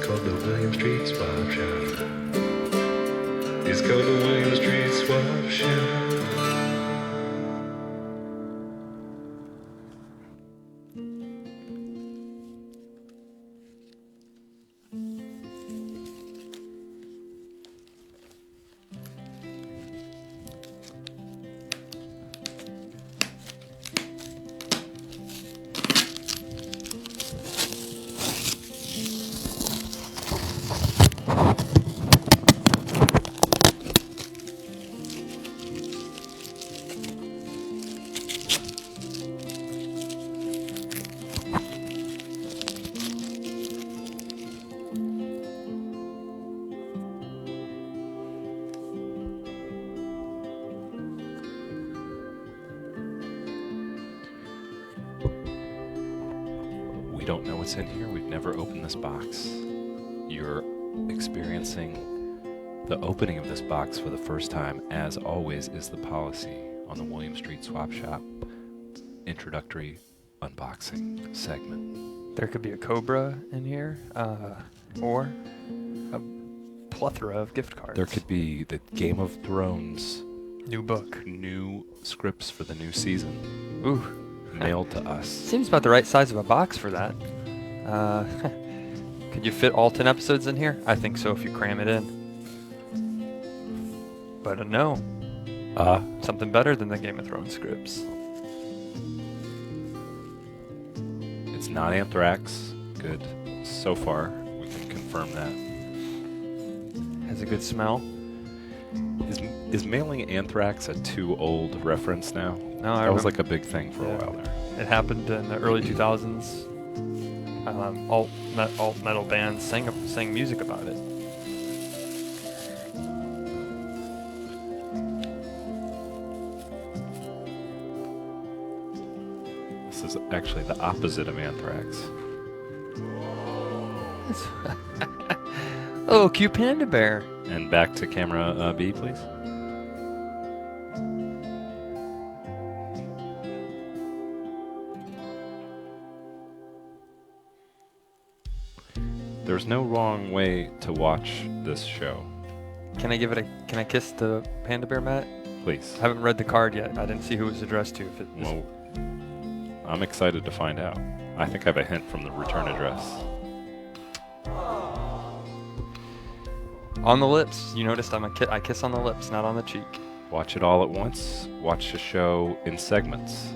called the William Street Swap Shop. It's called the William Street Swap Shop. We don't know what's in here. We've never opened this box. You're experiencing the opening of this box for the first time, as always is the policy on the William Street Swap Shop introductory unboxing segment. There could be a Cobra in here, or a plethora of gift cards. There could be the Game of Thrones new book. new scripts for the new season Ooh, mailed to us. seems about the right size of a box for that. Could you fit all 10 episodes in here? I think so if you cram it in. But no, something better than the Game of Thrones scripts. It's not anthrax. Good. So far, we can confirm that. Has a good smell. Is mailing anthrax a too old reference now? No, I That was remember- like a big thing for a while there. It happened in the early 2000s. Alt metal bands sang music about it. This is actually the opposite of anthrax. Oh, cute panda bear. And back to camera B, please. There's no wrong way to watch this show. Can I kiss the panda bear, Matt? Please. I haven't read the card yet. I didn't see who it was addressed to. If it was Well, I'm excited to find out. I think I have a hint from the return address. on the lips. You noticed I kiss on the lips, not on the cheek. Watch it all at once. Watch the show in segments.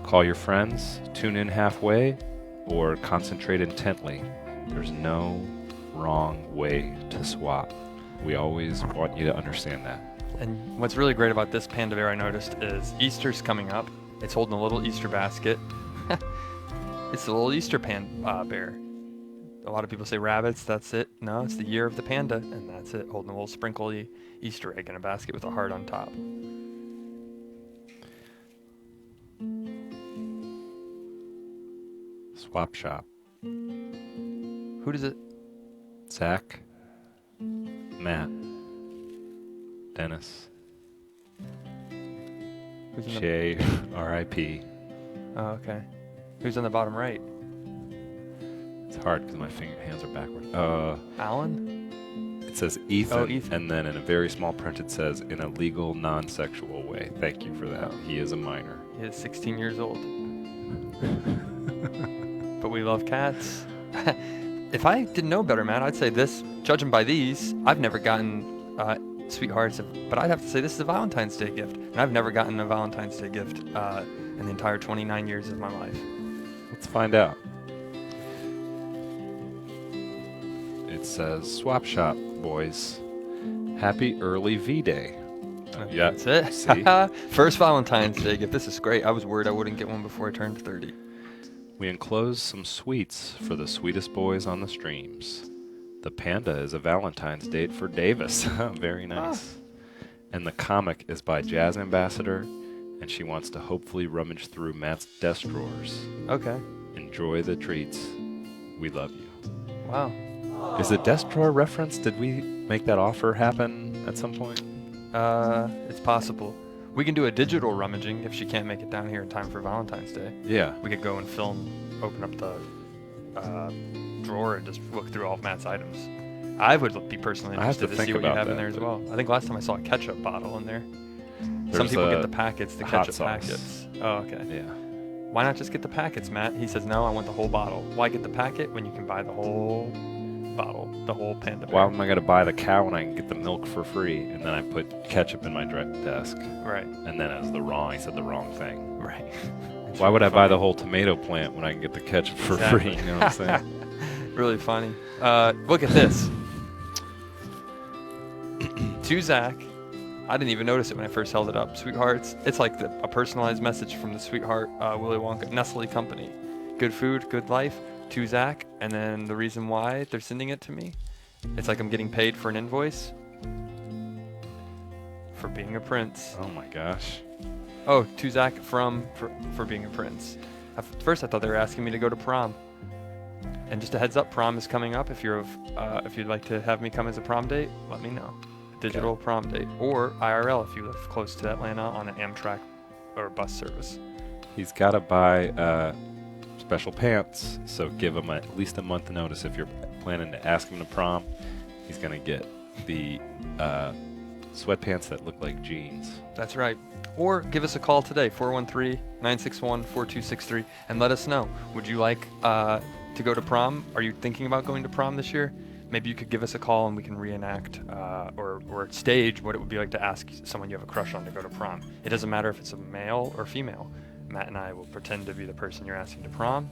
Call your friends, tune in halfway, or concentrate intently. There's no wrong way to swap. We always want you to understand that. And what's really great about this panda bear I noticed is Easter's coming up. It's holding a little Easter basket. It's a little Easter bear. A lot of people say rabbits, that's it. No, it's the year of the panda, and that's it. Holding a little sprinkly Easter egg in a basket with a heart on top. Swap shop. Who does it? Zach, Matt, Dennis, Who's in the, Shay, R.I.P. oh, okay. Who's on the bottom right? It's hard because my hands are backward. Alan? It says Ethan, Oh, Ethan. and then in a very small print it says, in a legal, non-sexual way. Thank you for that. Oh. He is a minor. He is 16 years old. But we love cats. If I didn't know better, man, I'd say this. Judging by these, I've never gotten sweethearts, but I'd have to say this is a Valentine's Day gift. And I've never gotten a Valentine's Day gift in the entire 29 years of my life. Let's find out. It says, Swap Shop, boys. Happy early V-Day. Yeah, That's it. see? First Valentine's Day gift. This is great. I was worried I wouldn't get one before I turned 30. We enclose some sweets for the sweetest boys on the streams. The panda is a Valentine's date for Davis. Very nice. And the comic is by Jazz Ambassador, and she wants to hopefully rummage through Matt's desk drawers. Okay. Enjoy the treats. We love you. Wow. Is the desk drawer reference, did we make that offer happen at some point? It's possible. We can do a digital rummaging if she can't make it down here in time for Valentine's Day. Yeah. We could go and film, open up the drawer and just look through all of Matt's items. I would be personally I have to interested to think see what you about have in that, there as but- well. I think last time I saw a ketchup bottle in there. Some There's people get a the packets, the hot ketchup sauce. packets. Oh, okay. Yeah. Why not just get the packets, Matt? He says, no, I want the whole bottle. Why get the packet when you can buy the whole bottle, the whole Panda Bear? Why am I going to buy the cow when I can get the milk for free? And then I put ketchup in my desk. Right, And then I said the wrong thing. right. It's Why would I really buy the funny. whole tomato plant when I can get the ketchup for Exactly. free? You know what I'm saying? Really funny. Look at this. To Zach. I didn't even notice it when I first held it up. Sweethearts. It's like a personalized message from the Sweetheart Willy Wonka Nestle company. Good food, good life. To Zach. And then the reason why they're sending it to me, it's like I'm getting paid for an invoice for being a prince. Oh my gosh. Oh, to Zach for being a prince. At first, I thought they were asking me to go to prom. And just a heads up, prom is coming up. If you'd like to have me come as a prom date, let me know. Digital prom date, or IRL if you live close to Atlanta on an Amtrak or bus service. He's got to buy special pants, so give him at least a month notice. If you're planning to ask him to prom, he's going to get the sweatpants that look like jeans. That's right. Or give us a call today, 413-961-4263, and let us know. Would you like to go to prom? Are you thinking about going to prom this year? Maybe you could give us a call and we can reenact or stage what it would be like to ask someone you have a crush on to go to prom. It doesn't matter if it's a male or female. Matt and I will pretend to be the person you're asking to prom,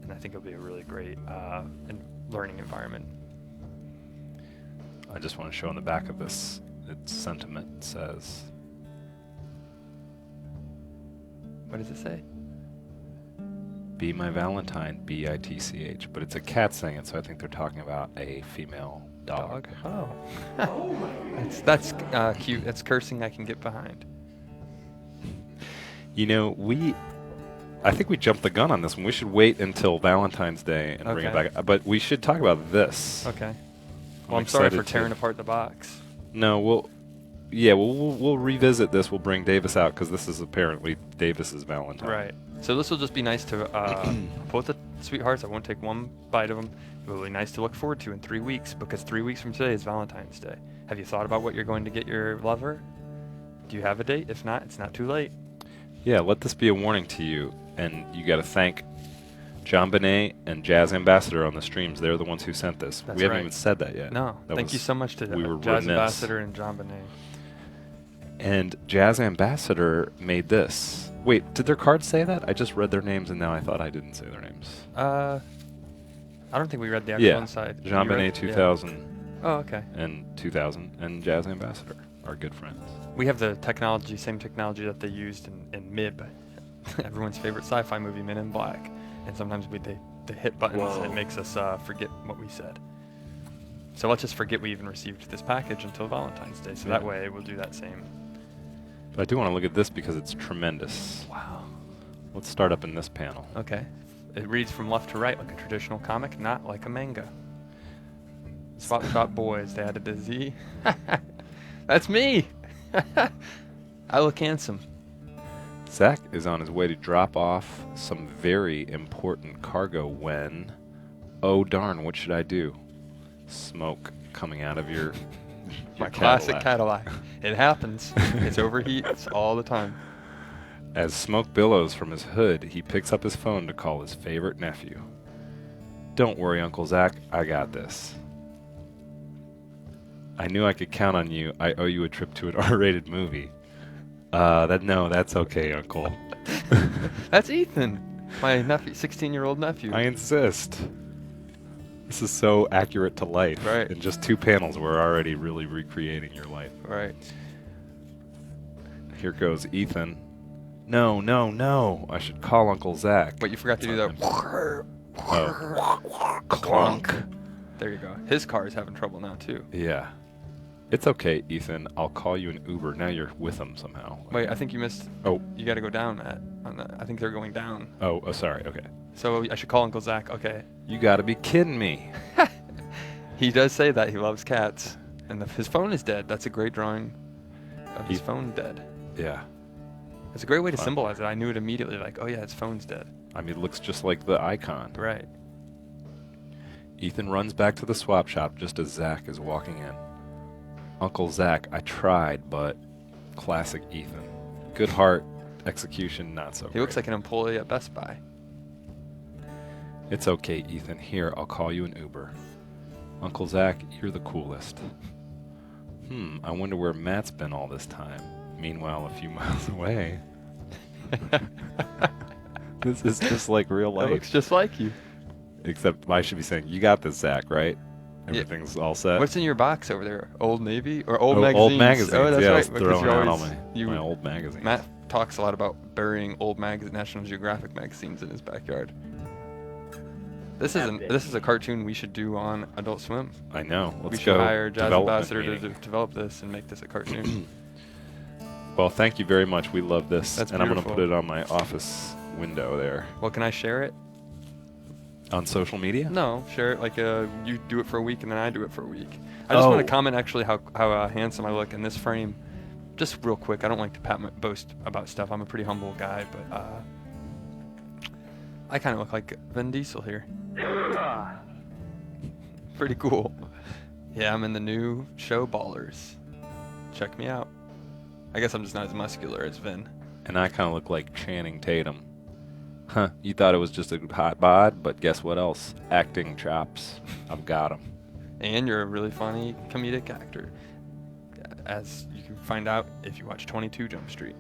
and I think it'll be a really great learning environment. I just want to show on the back of this, its sentiment says, What does it say? "Be my Valentine, B-I-T-C-H." But it's a cat saying it, so I think they're talking about a female dog. Oh. That's cute. That's cursing I can get behind. You know, I think we jumped the gun on this one. We should wait until Valentine's Day and bring it Okay. back. But we should talk about this. Okay. Well, I'm sorry for excited to- tearing apart the box. No, we'll revisit this. We'll bring Davis out because this is apparently Davis's Valentine. Right. So this will just be nice to both the sweethearts. I won't take one bite of them. It will be nice to look forward to in 3 weeks, because 3 weeks from today is Valentine's Day. Have you thought about what you're going to get your lover? Do you have a date? If not, it's not too late. Yeah, let this be a warning to you. And you got to thank John Bonet and Jazz Ambassador on the streams. They're the ones who sent this. That's We haven't right. even said that yet. No. That Thank was- you so much to we were Jazz remiss. Ambassador and John Bonet. And Jazz Ambassador made this. Wait, did their cards say that? I just read their names and now I thought I didn't say their names. I don't think we read the actual Yeah, inside. Jean You read- Benet 2000 Yeah. Oh, okay. and 2000 and Jazz Ambassador are good friends. We have the technology, same technology that they used in MIB, everyone's favorite sci-fi movie, Men in Black. And sometimes they hit buttons and it makes us forget what we said. So let's just forget we even received this package until Valentine's Day. So that Yeah. way we'll do that same. But I do want to look at this because it's tremendous. Wow. Let's start up in this panel. Okay. It reads from left to right like a traditional comic, not like a manga. Swap Shop Boys, they added the Z. That's me! I look handsome. Zach is on his way to drop off some very important cargo when, oh darn, what should I do? Smoke coming out of your My classic Cadillac. It happens. It overheats all the time. As smoke billows from his hood, he picks up his phone to call his favorite nephew. Don't worry, Uncle Zach, I got this. I knew I could count on you. I owe you a trip to an R-rated movie. No, that's okay, Uncle. That's Ethan, my nephew, 16-year-old nephew. I insist. This is so accurate to life. Right. In just 2 panels, we're already really recreating your life. Right. Here goes Ethan. No, no, no. I should call Uncle Zach. But you forgot to do that. Oh. Clunk. There you go. His car is having trouble now, too. Yeah. It's okay, Ethan. I'll call you an Uber. Now you're with him somehow. Wait, I think you missed. Oh. You got to go down I think they're going down. Oh, sorry. Okay. So I should call Uncle Zach. Okay. You gotta be kidding me. He does say that he loves cats, and his phone is dead. That's a great drawing of his phone dead. Yeah. It's a great way to Fun. symbolize it. I knew it immediately, like, oh yeah, his phone's dead. I mean, it looks just like the icon. Right. Ethan runs back to the swap shop just as Zach is walking in. Uncle Zach, I tried, but classic Ethan. Good heart, execution not so He looks great. like an employee at Best Buy. It's okay, Ethan. Here, I'll call you an Uber. Uncle Zach, you're the coolest. I wonder where Matt's been all this time. Meanwhile, a few miles away. This is just like real That life. looks just like you. Except I should be saying, you got this, Zach, right? Yeah. Everything's all set. What's in your box over there? Old Navy or old Oh, magazines? old magazines. Oh, that's yeah, I right. was Because throwing you're out all always- my old magazines. Matt talks a lot about burying old National Geographic magazines in his backyard. This is a cartoon we should do on Adult Swim. I know. We Let's should go. hire a jazz development ambassador to meeting. develop this and make this a cartoon. Well, thank you very much. We love this. That's and I'm going to beautiful. put it on my office window there. Well, can I share it? On social media? No, share it like you do it for a week and then I do it for a week. I just want to comment actually how handsome I look in this frame. Just real quick, I don't like to boast about stuff. I'm a pretty humble guy, but I kind of look like Vin Diesel here. Pretty cool. Yeah, I'm in the new show Ballers. Check me out. I guess I'm just not as muscular as Vin. And I kind of look like Channing Tatum. Huh, you thought it was just a hot bod, but guess what else? Acting chops. I've got them. And you're a really funny comedic actor, as you can find out if you watch 22 Jump Street.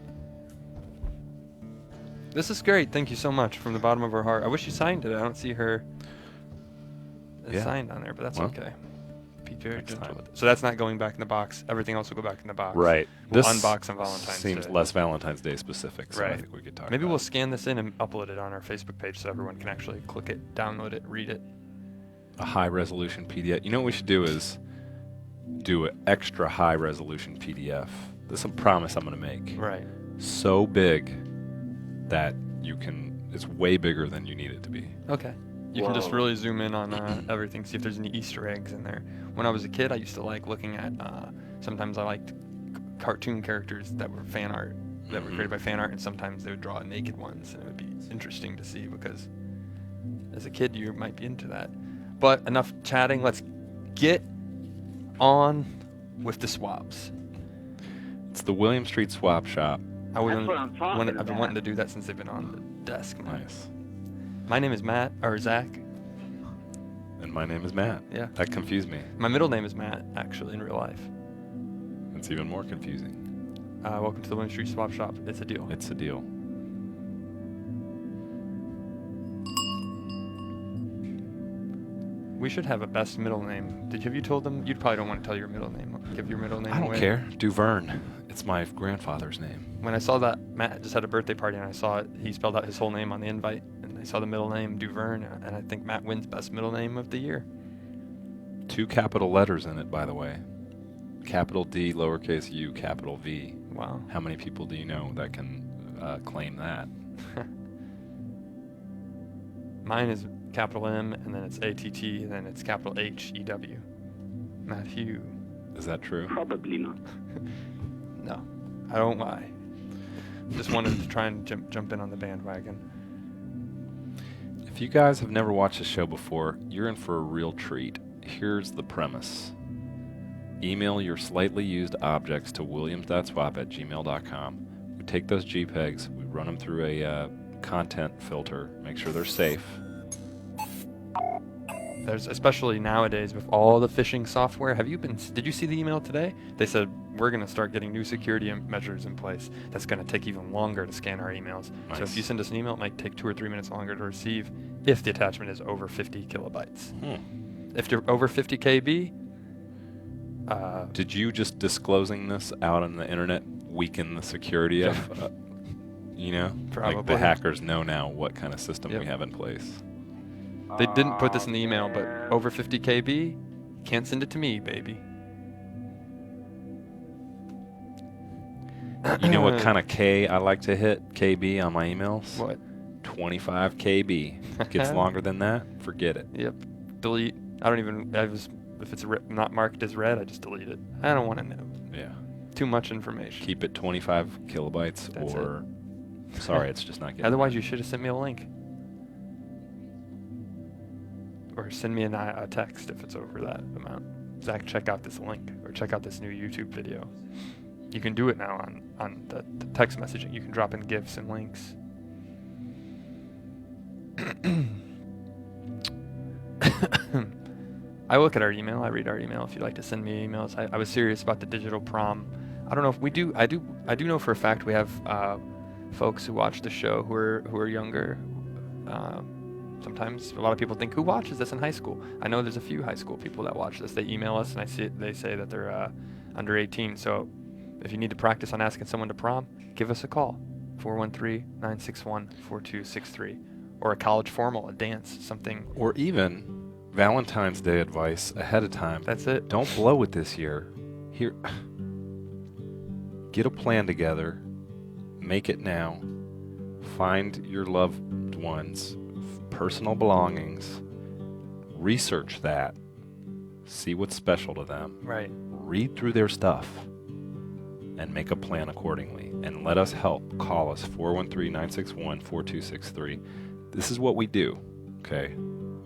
This is great. Thank you so much from the bottom of our heart. I wish you signed it. I don't see her Yeah. signed on there, but that's Well, okay. Be very next gentle time. with it. So that's not going back in the box. Everything else will go back in the box. Right. We'll This unbox on Valentine's seems Day. less Valentine's Day specific, so I Right. think we could talk Maybe about we'll it. scan this in and upload it on our Facebook page so everyone can actually click it, download it, read it. A high resolution PDF. You know what we should do is do an extra high resolution PDF. There's some promise I'm going to make. Right. So big that it's way bigger than you need it to be. Okay. You can just really zoom in on everything, see if there's any Easter eggs in there. When I was a kid, I used to like looking at, sometimes I liked cartoon characters that were fan art, that were created by fan art, and sometimes they would draw naked ones, and it would be interesting to see because as a kid, you might be into that. But enough chatting, let's get on with the swaps. It's the William Street Swap Shop. I've what I'm talking been about. wanting to do that since they've been on the desk. Man. Nice. My name is Matt, or Zach. And my name is Matt. Yeah. That confused me. My middle name is Matt, actually, in real life. It's even more confusing. Welcome to the William Street Swap Shop. It's a deal. It's a deal. We should have a best middle name. Have you told them? You probably don't want to tell your middle name. Give your middle name I don't away. care. Duverne. It's my grandfather's name. When I saw that Matt just had a birthday party and I saw it, he spelled out his whole name on the invite, and I saw the middle name Duverne, and I think Matt wins best middle name of the year. 2 capital letters in it, by the way. Capital D, lowercase u, capital V. Wow. How many people do you know that can claim that? Mine is capital M, and then it's A-T-T, and then it's capital H-E-W. Matthew. Is that true? Probably not. No, I don't lie. Just wanted to try and jump in on the bandwagon. If you guys have never watched the show before, you're in for a real treat. Here's the premise. Email your slightly used objects to williams.swap@gmail.com. We take those JPEGs, we run them through a content filter, make sure they're safe. There's especially nowadays with all the phishing software. Did you see the email today? They said we're going to start getting new security measures in place. That's going to take even longer to scan our emails. So if Nice. you send us an email, it might take 2 or 3 minutes longer to receive if the attachment is over 50 kilobytes. If you're over 50 KB, Did you just disclosing this out on the internet weaken the security of, like the Probably. hackers know now what kind of system Yep. we have in place? they didn't put this in the email, but over 50 KB, can't send it to me, baby. You know what kind of K I like to hit? KB on my emails? What? 25 KB. Gets longer than that? Forget it. Yep. Delete. If it's not marked as red, I just delete it. I don't want to know. Yeah. Too much information. Keep it 25 kilobytes That's or Sorry, it's just not getting. Otherwise, you should have sent me a link. Or send me a text if it's over that amount. Zach, check out this link, or check out this new YouTube video. You can do it now on the text messaging. You can drop in GIFs and links. I look at our email. I read our email. If you'd like to send me emails, I was serious about the digital prom. I don't know if we do. I do know for a fact we have folks who watch the show who are younger. Sometimes a lot of people think, who watches this in high school? I know there's a few high school people that watch this. They email us and they say that they're under 18. So if you need to practice on asking someone to prom, give us a call. 413-961-4263. Or a college formal, a dance, something. Or even Valentine's Day advice ahead of time. That's it. Don't blow it this year. Here, get a plan together. Make it now. Find your loved ones' personal belongings. Research that. See what's special to them. Right. Read through their stuff and make a plan accordingly. And let us help. Call us 413-961-4263. This is what we do, okay?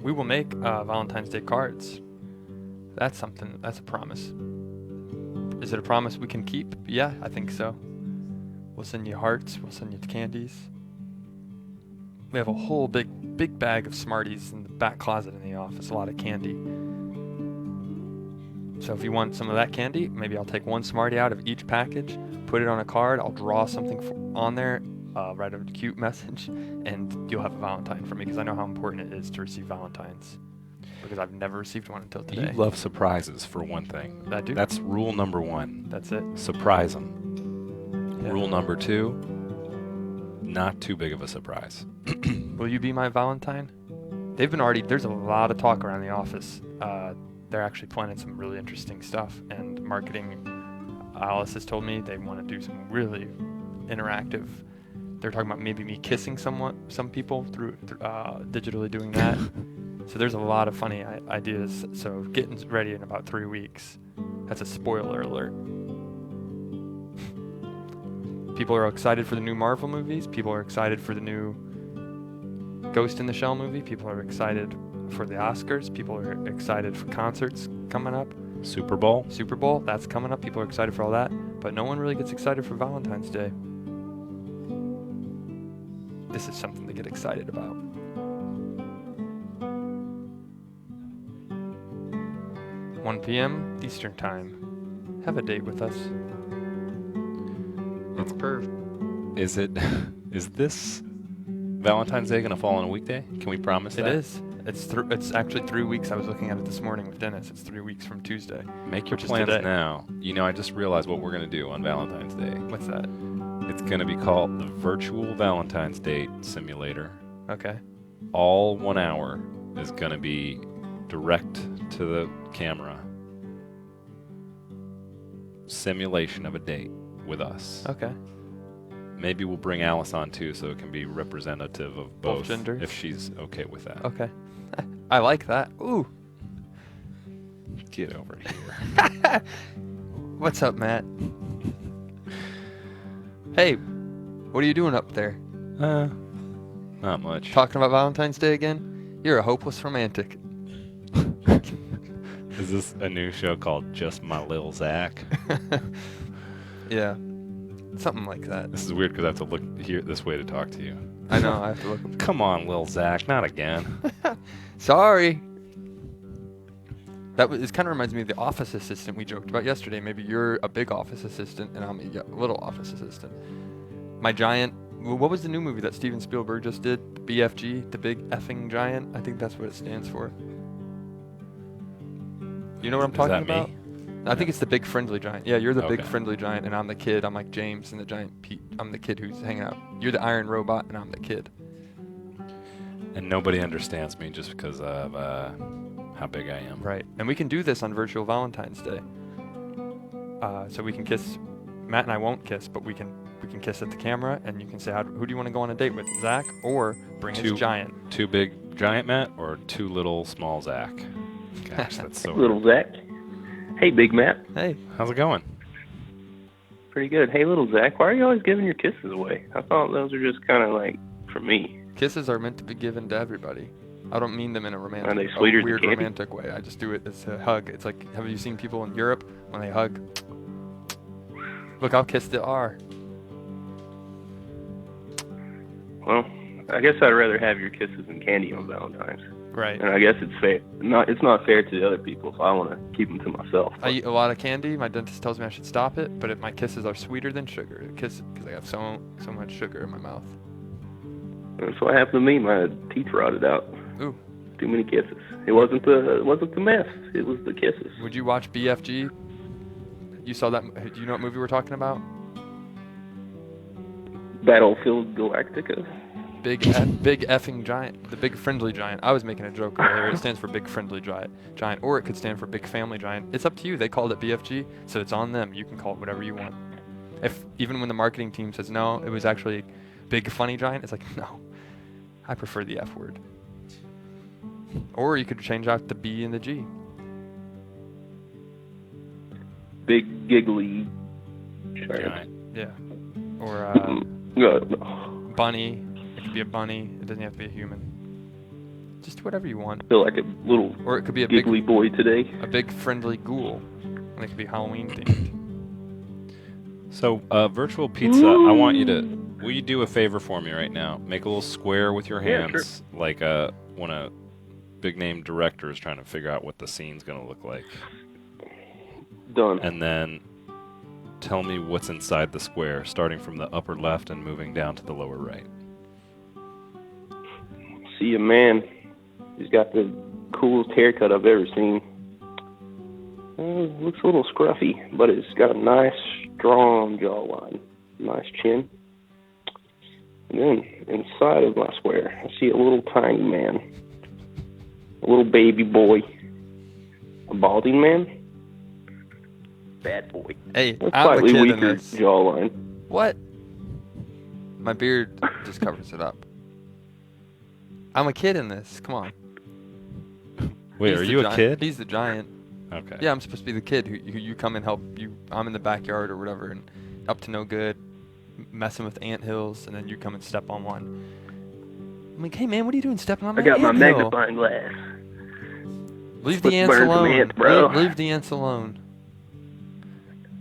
We will make Valentine's Day cards. That's something. That's a promise. Is it a promise we can keep? Yeah, I think so. We'll send you hearts. We'll send you candies. We have a whole big bag of Smarties in the back closet in the office. A lot of candy. So if you want some of that candy, maybe I'll take one Smartie out of each package, put it on a card. I'll draw something on there. Write a cute message, and you'll have a Valentine for me, because I know how important it is to receive Valentines, because I've never received one until today. You love surprises, for one thing. I do. That's rule number 1. That's it. Surprise them. Yeah. Rule number 2, not too big of a surprise. Will you be my Valentine? There's a lot of talk around the office. They're actually planning some really interesting stuff, and marketing, Alice has told me they want to do some really interactive. They're talking about maybe me kissing some people through digitally doing that. So there's a lot of funny ideas. So getting ready in about 3 weeks. That's a spoiler alert. People are excited for the new Marvel movies. People are excited for the new Ghost in the Shell movie. People are excited for the Oscars. People are excited for concerts coming up. Super Bowl, that's coming up. People are excited for all that. But no one really gets excited for Valentine's Day. This is something to get excited about. (1 p.m. Eastern Time. Have a date with us. It's perfect. Is this Valentine's Day gonna fall on a weekday? Can we promise that? It is. It's actually 3 weeks. I was looking at it this morning with Dennis. It's 3 weeks from Tuesday. Make your plans now. You know, I just realized what we're gonna do on Valentine's Day. What's that? It's gonna be called the Virtual Valentine's Date Simulator. Okay. All 1 hour is gonna be direct to the camera. Simulation of a date with us. Okay. Maybe we'll bring Alice on too, so it can be representative of both genders? if she's okay with that. Okay. I like that. Ooh. Get over here. What's up, Matt? Hey, what are you doing up there? Not much. Talking about Valentine's Day again? You're a hopeless romantic. Is this a new show called Just My Lil Zach? Yeah. Something like that. This is weird because I have to look here this way to talk to you. I know, I have to look. Come on, Lil Zach, not again. Sorry. It kind of reminds me of the office assistant we joked about yesterday. Maybe you're a big office assistant and I'm a little office assistant. My giant. What was the new movie that Steven Spielberg just did? BFG, the Big Effing Giant. I think that's what it stands for. You know what I'm talking about? Me? I think it's the Big Friendly Giant. Yeah, you're the Big Okay. Friendly Giant, and I'm the kid. I'm like James and the Giant Pete. I'm the kid who's hanging out. You're the Iron Robot, and I'm the kid. And nobody understands me just because of how big I am. Right. And we can do this on Virtual Valentine's Day. So we can kiss. Matt and I won't kiss, but we can kiss at the camera, and you can say, who do you want to go on a date with, Zach, or bring his giant? Too big giant Matt or too little small Zach? Gosh, that's so Little Zach. Hey, Big Matt. Hey. How's it going? pretty good. Hey, little Zach, why are you always giving your kisses away? I thought those are just kind of like for me. Kisses are meant to be given to everybody. I don't mean them in a romantic, Are they sweeter than weird candy? romantic way. I just do it as a hug. It's like, have you seen people in Europe when they hug? Look how kissed they are. Well, I guess I'd rather have your kisses than candy on Valentine's. Right. And I guess it's fair. It's not fair to the other people, so I want to keep them to myself. I eat a lot of candy. My dentist tells me I should stop it, but if my kisses are sweeter than sugar, because I have so much sugar in my mouth. That's what happened to me. My teeth rotted out. Ooh. Too many kisses. It wasn't the mess. It was the kisses. Would you watch BFG? You saw that? Do you know what movie we're talking about? Battlefield Galactica. Big effing giant. The big friendly giant. I was making a joke earlier. It stands for big friendly giant, or it could stand for big family giant. It's up to you. They called it BFG, so it's on them. You can call it whatever you want. Even when the marketing team says no, it was actually big funny giant. It's like, no, I prefer the F word. Or you could change out the B and the G. Big giggly giant. Yeah. Or No. bunny. It could be a bunny. It doesn't have to be a human. Just whatever you want. Feel like a little Or it could be a giggly boy today. a big friendly ghoul. And it could be Halloween themed. So, Virtual Pizza, I want you to... Will you do a favor for me right now? Make a little square with your Yeah, hands, like when a big-name director is trying to figure out what the scene's going to look like. Done. And then tell me what's inside the square, starting from the upper left and moving down to the lower right. See a man. He's got the coolest haircut I've ever seen. Looks a little scruffy, but it's got a nice, strong jawline. Nice chin. And then, inside of my square, I see a little tiny man. A little baby boy. A balding man. Bad boy. Hey, A I'm a slightly kid in weaker this. jawline. What? My beard just covers it up. I'm a kid in this. Come on. Wait, He's are the you a giant. kid? He's the giant. Okay. Yeah, I'm supposed to be the kid who you come and help you. I'm in the backyard or whatever, and up to no good, messing with anthills, and then you come and step on one. I'm like, hey man, what are you doing stepping on my I got my anthill? magnifying glass. Leave the Let's ants burn some alone. ants, bro. Leave the ants alone.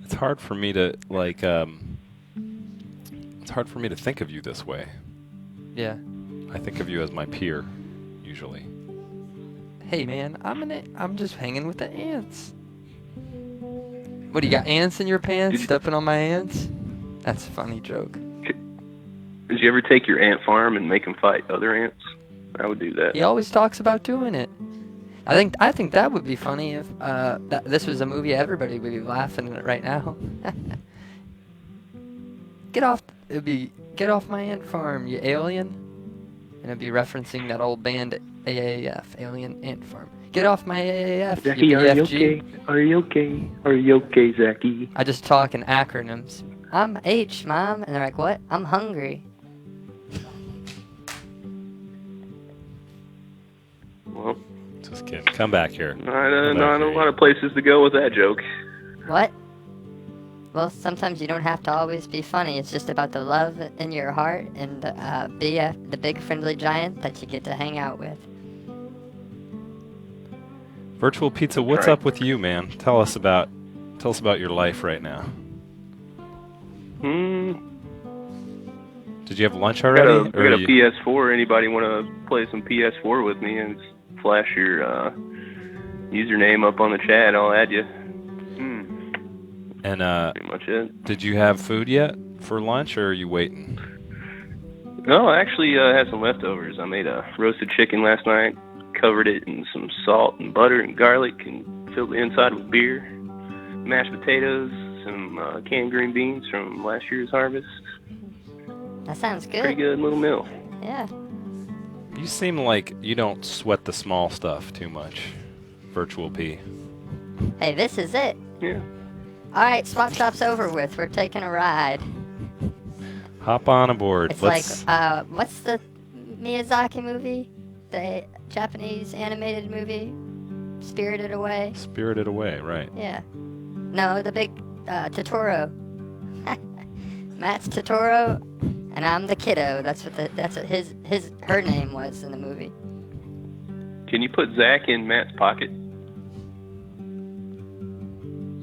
It's hard for me to, like, it's hard for me to think of you this way. Yeah. I think of you as my peer, usually. Hey man, I'm just hanging with the ants. What do you got? Ants in your pants? Stepping on my ants? That's a funny joke. Did you ever take your ant farm and make them fight other ants? I would do that. He always talks about doing it. I think that would be funny if this was a movie everybody would be laughing at right now. Get off my ant farm, you alien. And it'd be referencing that old band AAF, Alien Ant Farm. Get off my AAF, Zachy, you are you BFG. okay? Are you okay? Are you okay, Zachy? I just talk in acronyms. I'm H, Mom. And they're like, what? I'm hungry. Well, Just kidding. Come back here. not a lot of places to go with that joke. What? Well, sometimes you don't have to always be funny. It's just about the love in your heart and the big friendly giant that you get to hang out with. Virtual Pizza, what's Right. up with you, man? Tell us about your life right now. Did you have lunch I already? got a PS4. Anybody want to play some PS4 with me and flash your username up on the chat? I'll add you. And Pretty much it. did you have food yet for lunch, or are you waiting? No, I actually had some leftovers. I made a roasted chicken last night, covered it in some salt and butter and garlic, and filled the inside with beer. Mashed potatoes, some canned green beans from last year's harvest. That sounds Pretty good. good little meal. Yeah. You seem like you don't sweat the small stuff too much, Virtual P. Hey, this is it. Yeah. All right, swap shop's over with. We're taking a ride. Hop on aboard. It's Let's. like, what's the Miyazaki movie? The Japanese animated movie? Spirited Away? Spirited Away, right? Yeah. No, the big Totoro. Matt's Totoro, and I'm the kiddo. That's what her name was in the movie. Can you put Zach in Matt's pocket?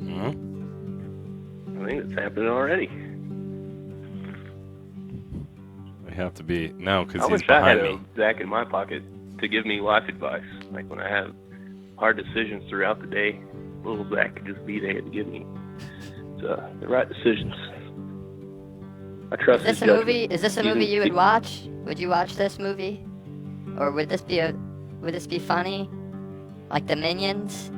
Hmm? I think it's happening already. We have to be no, because I he's wish I had behind me. a Zach in my pocket to give me life advice. Like when I have hard decisions throughout the day, little Zach could just be there to give me the right decisions. I trust his judgment. Is this a movie you would watch? Would you watch this movie? Or would this be funny? Like the Minions?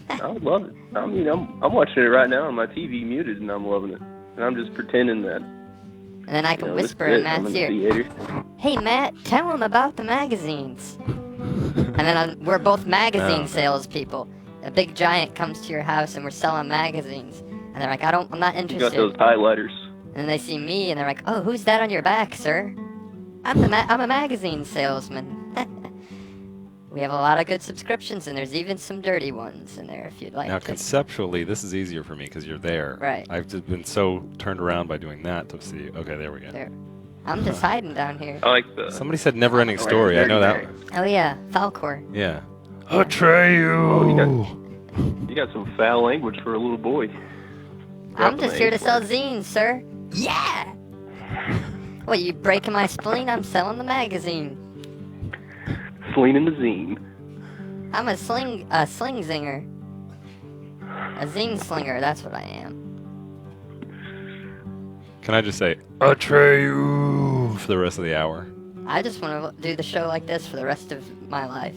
I would love it. I mean, I'm watching it right now on my TV muted, and I'm loving it. And I'm just pretending that. And then I can this whisper is in it. I'm Matt's the ear. theater. Hey Matt, tell him about the magazines. And then we're both magazine salespeople. A big giant comes to your house and we're selling magazines. And they're like, I'm not You interested. got those highlighters. And then they see me and they're like, oh, who's that on your back, sir? I'm a magazine salesman. We have a lot of good subscriptions and there's even some dirty ones in there if you'd like Now, to. conceptually, this is easier for me because you're there. Right. I've just been so turned around by doing that to see. Okay, there we go. There. I'm just hiding down here. I like the. Somebody said never-ending story. I know that. Oh yeah, Falcor. Yeah. Atreyu! You got some foul language for a little boy. I'm just here to sell zines, sir. Yeah! What, you breaking my spleen? I'm selling the magazine. Sling in the zine. I'm a sling zinger. A zine slinger, that's what I am. Can I just say Atreyu for the rest of the hour? I just want to do the show like this for the rest of my life.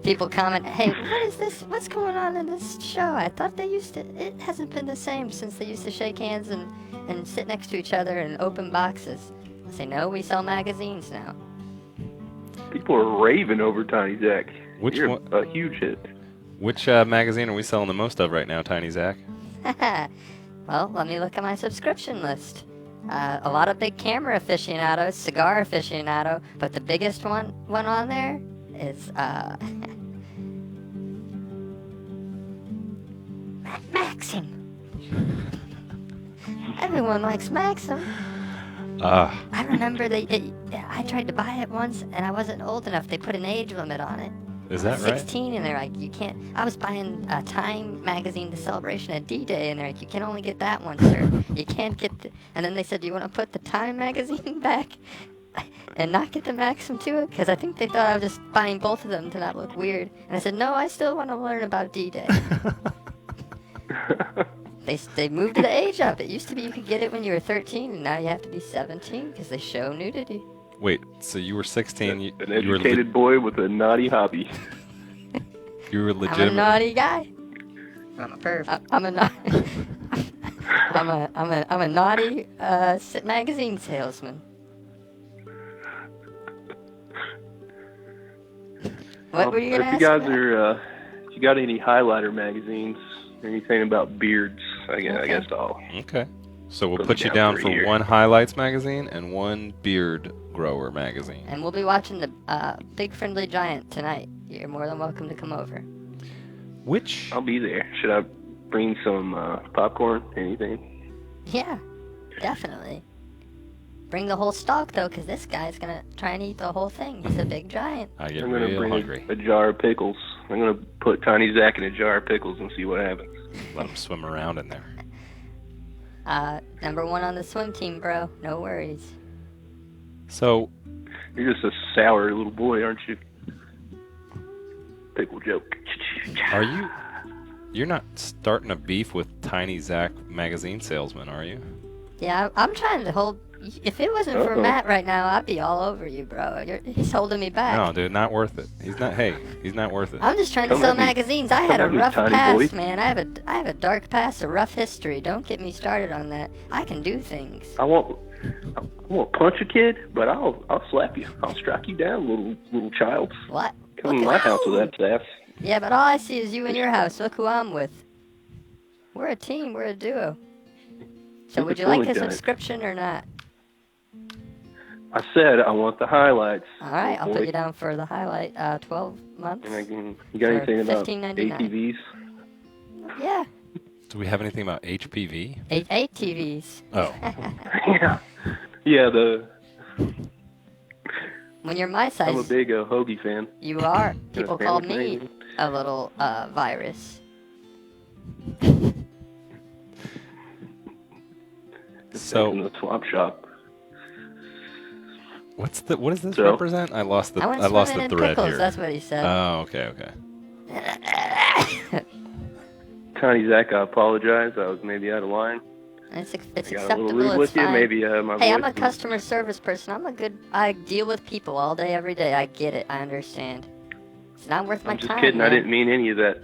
People comment, hey, what is this? What's going on in this show? I thought it hasn't been the same since they used to shake hands and sit next to each other and open boxes. I say, no, we sell magazines now. People are raving over Tiny Zach. Which You're one? a huge hit. Which magazine are we selling the most of right now, Tiny Zach? Well, let me look at my subscription list. A lot of big camera aficionados, cigar aficionado, but the biggest one on there is Maxim. Everyone likes Maxim. I remember I tried to buy it once and I wasn't old enough. They put an age limit on it. Is that right? 16, and they're like, you can't. I was buying Time magazine, the celebration of D-Day, and they're like, you can only get that one, sir. You can't get and then they said, do you want to put the Time magazine back and not get the Maxim to it? Because I think they thought I was just buying both of them to not look weird. And I said, no, I still want to learn about D-Day. They moved the age up. It used to be you could get it when you were 13, and now you have to be 17 because they show nudity. Wait, so you were 16? An educated boy with a naughty hobby. You were I'm a legitimate. naughty guy. I'm a perv. I'm a naughty. I'm a naughty magazine salesman. What were you gonna ask? If you guys are, if you got any highlighter magazines, or anything about beards, I guess I'll. Okay. So we'll Put put it you down down for for here. one Highlights magazine and one Beard Grower magazine. And we'll be watching the Big Friendly Giant tonight. You're more than welcome to come over. Which? I'll be there. Should I bring some popcorn? Anything? Yeah, definitely. Bring the whole stalk though, because this guy's gonna try and eat the whole thing. He's a big giant. I get I'm gonna real bring hungry. a jar of pickles. I'm gonna put Tiny Zach in a jar of pickles and see what happens. Let him swim around in there. Number one on the swim team, bro. No worries. So, You're just a sour little boy, aren't you? Pickle joke. are you? You're not starting a beef with Tiny Zach magazine salesman, are you? Yeah, I'm trying to hold. If it wasn't for Uh-oh. Matt right now, I'd be all over you, bro. He's holding me back. No, dude, not worth it. He's not. Hey, he's not worth it. I'm just trying to Come sell at me. magazines. I had a Come at me, rough tiny past, boy. man. I have a dark past, a rough history. Don't get me started on that. I can do things. I won't punch a kid, but I'll slap you. I'll strike you down, little child. What? Come to Look my at- house with that staff. Yeah, but all I see is you in your house. Look who I'm with. We're a team. We're a duo. So Look would at you like a Friendly Giant. subscription or not? I said I want the highlights. All right, I'll boy. put you down for the highlight. 12 months. And you got for anything about $15.99. ATVs? Yeah. Do we have anything about HPV? Eight TVs. Oh. Yeah. Yeah, When you're my I'm a size, big Hoagie fan. you are. People fan call of me magazine. a little virus. So In the swap shop. what does this So? represent? I lost the I went lost swimming the in thread pickles. here. That's what he said. Oh, okay. Tiny Zach, I apologize. I was maybe out of line. It's I got a acceptable. little rude It's with you. fine. Maybe my Hey, I'm voice a customer service person. I deal with people all day, every day. I get it. I understand. It's not worth my I'm just time. kidding. Man. I didn't mean any of that.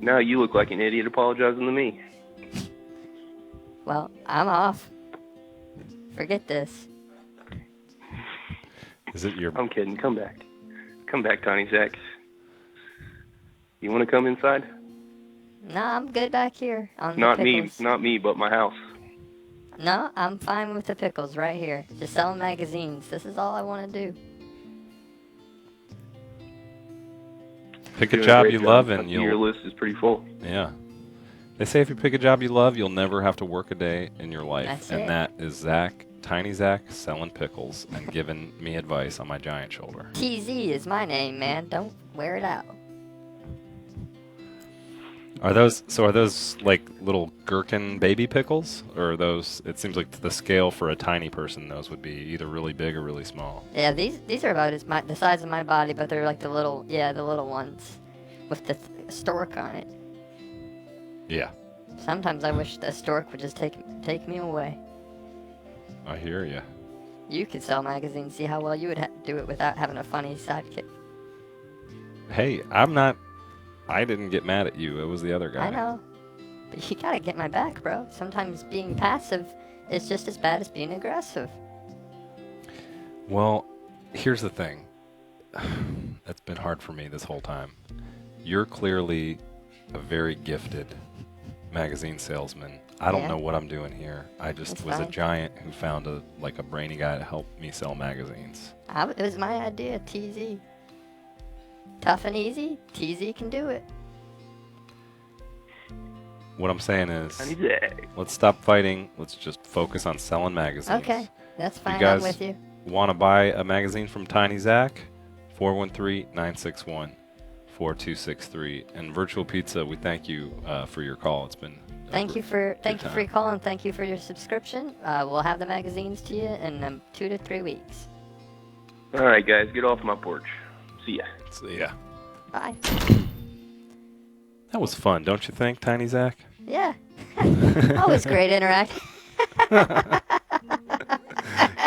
Now you look like an idiot apologizing to me. Well, I'm off. Forget this. Is it your I'm kidding. Come back. Come back, Tiny Zach. You want to come inside? Nah, I'm good back here on Not the me, pickles. not me, but my house. No, I'm fine with the pickles right here. Just selling magazines. This is all I want to do. pick a Doing job great you love I and see your you'll list is pretty full. yeah. They say if you pick a job you love, you'll never have to work a day in your life. That's and it. that is Zach, Tiny Zach, selling pickles and giving me advice on my giant shoulder. TZ is my name, man. Don't wear it out. Are those like little gherkin baby pickles? Or are those, it seems like the scale for a tiny person, those would be either really big or really small. Yeah, these are about the size of my body, but they're like the little ones with the stork on it. Yeah, Sometimes I wish the stork would just take me away. I hear ya. You could sell magazines. See how well you would do it without having a funny sidekick. Hey, I didn't get mad at you. It was the other guy. I know, but you gotta get my back, bro. Sometimes being passive is just as bad as being aggressive. Well, here's the thing. That's been hard for me this whole time. You're clearly a very gifted magazine salesman. I don't Yeah. know what I'm doing here. I just That's was a fine. giant who found a brainy guy to help me sell magazines. It was my idea, TZ. Tough and easy, TZ can do it. What I'm saying is, Tiny Zach. let's stop fighting. Let's just focus on selling magazines. Okay, that's fine. guys- I'm with you. Want to buy a magazine from Tiny Zach? 413-961-4263. And Virtual Pizza, we thank you for your call. It's been Thank you for time. your call and thank you for your subscription. We'll have the magazines to you in 2 to 3 weeks. All right, guys, get off my porch. See ya. So, yeah. Bye. That was fun, don't you think, Tiny Zach? Yeah. Always great interacting.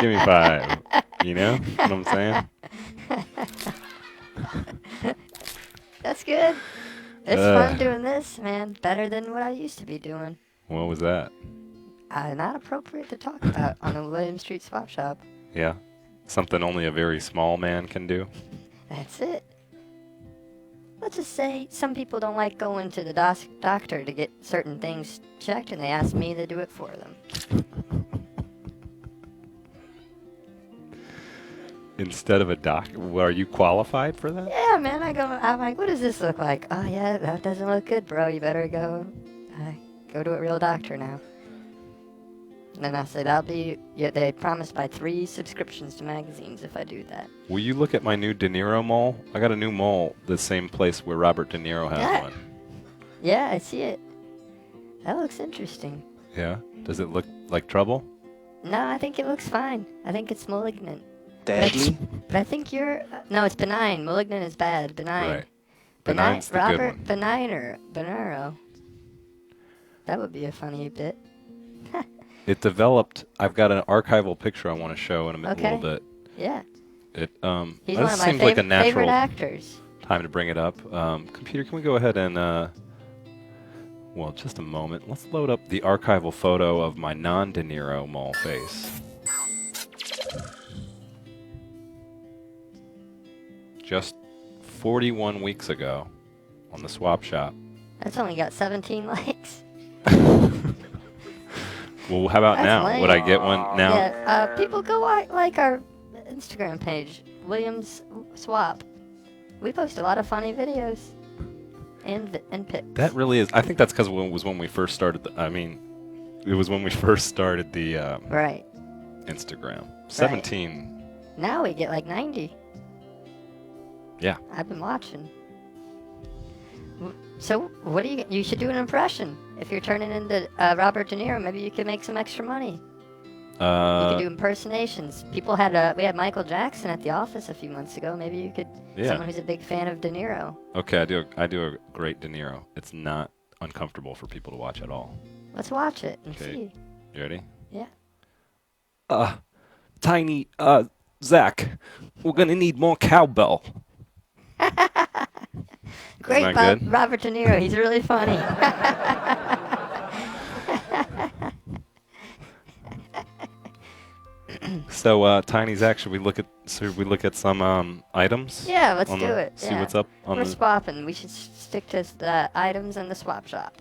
Give me 5. You know what I'm saying? That's good. It's Uh. fun doing this, man. Better than what I used to be doing. What was that? Not appropriate to talk about on a William Street swap shop. Yeah. Something only a very small man can do? That's it. Let's just say some people don't like going to the doctor to get certain things checked, and they ask me to do it for them. Instead of a doc, are you qualified for that? Yeah, man, I'm like, what does this look like? Oh, yeah, that doesn't look good, bro. You better go to a real doctor now. And then I say, they promised by 3 subscriptions to magazines if I do that. Will you look at my new De Niro mole? I got a new mole, the same place where Robert De Niro has Yeah. one. Yeah, I see it. That looks interesting. Yeah? Does it look like trouble? No, I think it looks fine. I think it's malignant. Deadly? But I think no, it's benign. Malignant is bad. Benign. Right. Benign's the good Robert one. Beniro. That would be a funny bit. It developed. I've got an archival picture I want to show in a Okay. little bit. Yeah. It He's this one of my seems like a favorite natural actors. time to bring it up. Computer, can we go ahead and well, just a moment. Let's load up the archival photo of my non-De Niro mole face. Just 41 weeks ago on the swap shop. That's only got 17 likes. Well, how about That's now? lame. Would I get one now? Yeah, people go like our Instagram page, Williams Swap. We post a lot of funny videos. and pics. That really is. I think that's because it was when we first started. It was when we first started the Right. Instagram. 17. Now we get like 90. Yeah. I've been watching. So what do you should do an impression. If you're turning into Robert De Niro, maybe you could make some extra money. You could do impersonations. We had Michael Jackson at the office a few months ago. Maybe you could, someone who's a big fan of De Niro. Okay, I do a great De Niro. It's not uncomfortable for people to watch at all. Let's watch it and Okay. see. You ready? Yeah. Tiny, Zach, we're gonna need more cowbell. Great, good? Robert De Niro. He's really funny. So, Tiny Zach, should we look at some items? Yeah, let's on do the- it. See Yeah. what's up on We're the. swapping. We should stick to the items in the swap shop.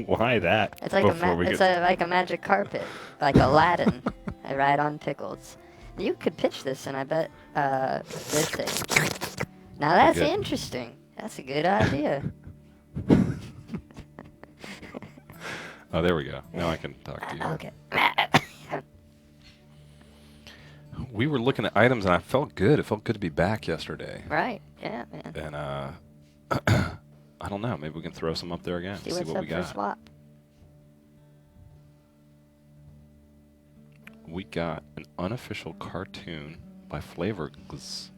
Why that? It's like like a magic carpet, like Aladdin. I ride on pickles. You could pitch this, and I bet this thing. Now that's good. interesting. That's a good idea. Oh, there we go. Now I can talk to you. Okay. We were looking at items, and I felt good. It felt good to be back yesterday. Right. Yeah, man. And I don't know. Maybe we can throw some up there again. See See what's what up we for got. swap. We got an unofficial cartoon by Flavorgz.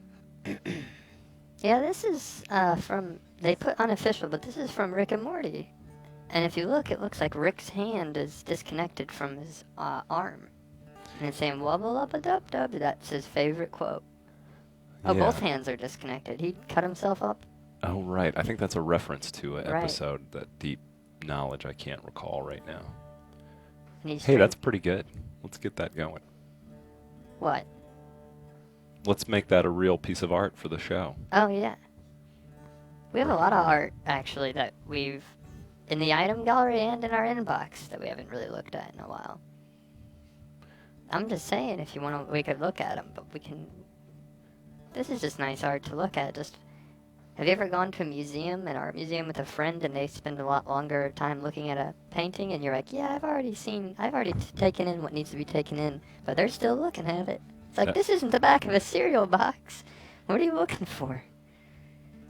Yeah, this is from. They put unofficial, but this is from Rick and Morty. And if you look, it looks like Rick's hand is disconnected from his arm. And it's saying wubble up a dub dub. That's his favorite quote. Oh, Yeah. both hands are disconnected. He cut himself up. Oh, right. I think that's a reference to an Right. episode, that deep knowledge I can't recall right now. And he's Hey, that's pretty good. Let's get that going. what? Let's make that a real piece of art for the show. Oh yeah. We have a lot of art actually that we've in the item gallery and in our inbox that we haven't really looked at in a while. I'm just saying, if you want to, we could look at them, but we can. This is just nice art to look at. Just have you ever gone to a museum, an art museum, with a friend, and they spend a lot longer time looking at a painting, and you're like, yeah, I've already taken in what needs to be taken in, but they're still looking at it. It's like, this isn't the back of a cereal box. What are you looking for?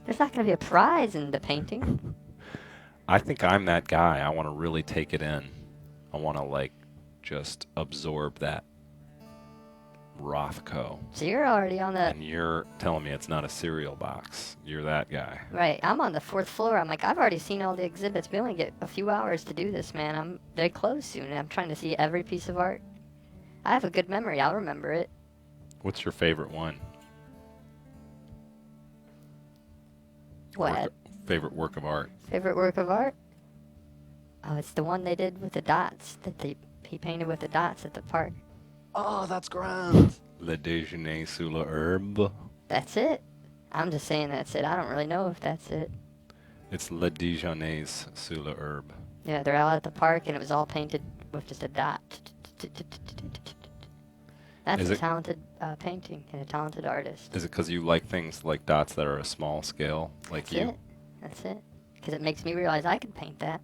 There's not going to be a prize in the painting. I think I'm that guy. I want to really take it in. I want to, just absorb that Rothko. So you're already on the... And you're telling me it's not a cereal box. You're that guy. Right, I'm on the 4th floor. I'm like, I've already seen all the exhibits. We only get a few hours to do this, man. They close soon, and I'm trying to see every piece of art. I have a good memory. I'll remember it. What's your favorite one? What? Favorite work of art? Favorite work of art? Oh, it's the one they did with the dots that he painted with the dots at the park. Oh, that's grand. Le déjeuner sous la herbe. That's it. I'm just saying that's it. I don't really know if that's it. It's Le déjeuner sous la herbe. Yeah, they're out at the park, and it was all painted with just a dot. That's a talented painting and a talented artist. Is it because you like things like dots that are a small scale, like you? That's it. Because it makes me realize I could paint that.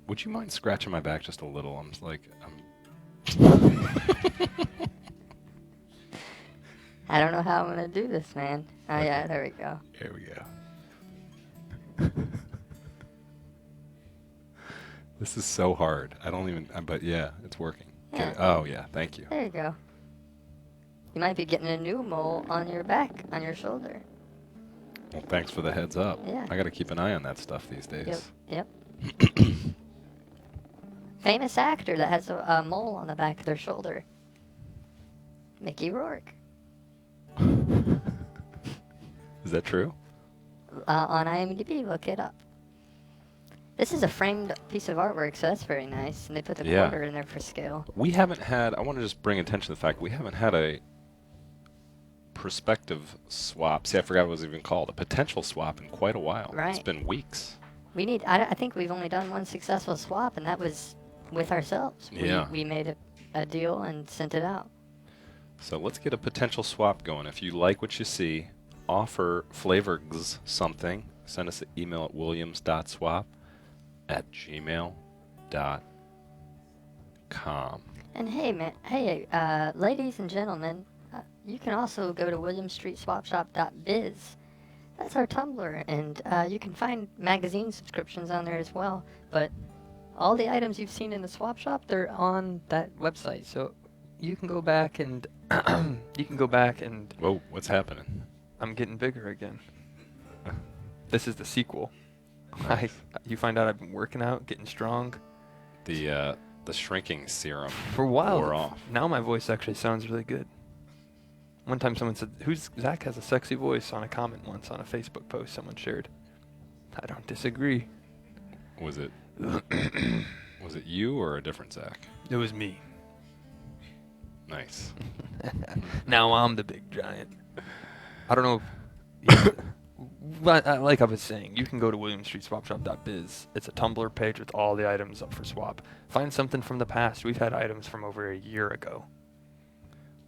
Would you mind scratching my back just a little? I'm I don't know how I'm going to do this, man. Oh, yeah, there we go. There we go. This is so hard. I don't even, but yeah, it's working. Yeah. Oh, yeah, thank you. There you go. You might be getting a new mole on your back, on your shoulder. Well, thanks for the heads up. Yeah. I got to keep an eye on that stuff these days. Yep. Famous actor that has a mole on the back of their shoulder. Mickey Rourke. Is that true? On IMDb, look it up. This is a framed piece of artwork, so that's very nice. And they put the quarter in there for scale. We haven't had, I want to just bring attention to the fact we haven't had a perspective swap. See, I forgot what it was even called. A potential swap in quite a while. Right. It's been weeks. I think we've only done one successful swap, and that was with ourselves. Yeah. We made a deal and sent it out. So let's get a potential swap going. If you like what you see, offer flavors something. Send us an email at williams.swap@gmail.com. And hey, man, ladies and gentlemen, you can also go to williamstreetswapshop.biz. That's our Tumblr, and you can find magazine subscriptions on there as well. But all the items you've seen in the swap shop, they're on that website. So you can go back and Whoa, what's happening? I'm getting bigger again. This is the sequel. You find out I've been working out, getting strong. The shrinking serum For a while. wore off. Now my voice actually sounds really good. One time someone said, Zach has a sexy voice on a comment once on a Facebook post someone shared. I don't disagree. Was it you or a different Zach? It was me. Nice. Now I'm the big giant. I don't know. If, but like I was saying, you can go to williamstreetswapshop.biz. It's a Tumblr page with all the items up for swap. Find something from the past. We've had items from over a year ago.